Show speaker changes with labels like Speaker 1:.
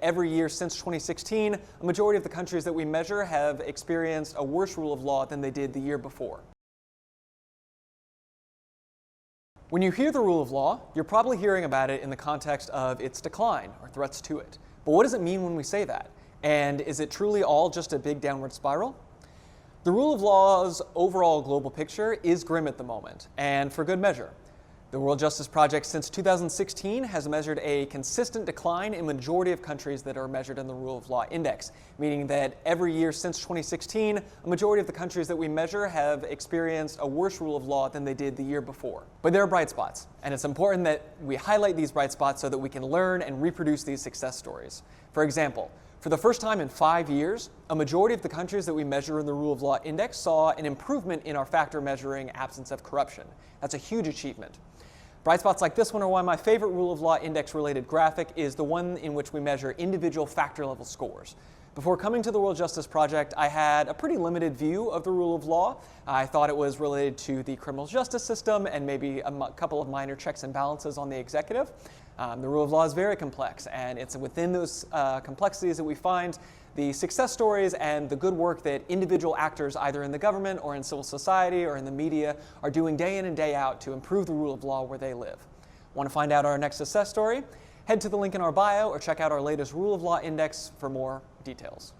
Speaker 1: every year since 2016, a majority of the countries that we measure have experienced a worse rule of law than they did the year before. When you hear the rule of law, you're probably hearing about it in the context of its decline or threats to it. But what does it mean when we say that? And is it truly all just a big downward spiral? The rule of law's overall global picture is grim at the moment, and for good measure. The World Justice Project since 2016 has measured a consistent decline in majority of countries that are measured in the Rule of Law Index, meaning that every year since 2016, a majority of the countries that we measure have experienced a worse rule of law than they did the year before. But there are bright spots, and it's important that we highlight these bright spots so that we can learn and reproduce these success stories. For example, for the first time in 5 years, a majority of the countries that we measure in the Rule of Law Index saw an improvement in our factor measuring absence of corruption. That's a huge achievement. Bright spots like this one are why my favorite Rule of Law Index related graphic is the one in which we measure individual factor level scores. Before coming to the World Justice Project, I had a pretty limited view of the rule of law. I thought it was related to the criminal justice system and maybe a couple of minor checks and balances on the executive. The rule of law is very complex, and it's within those complexities that we find the success stories and the good work that individual actors either in the government or in civil society or in the media are doing day in and day out to improve the rule of law where they live. Want to find out our next success story? Head to the link in our bio or check out our latest Rule of Law Index for more details.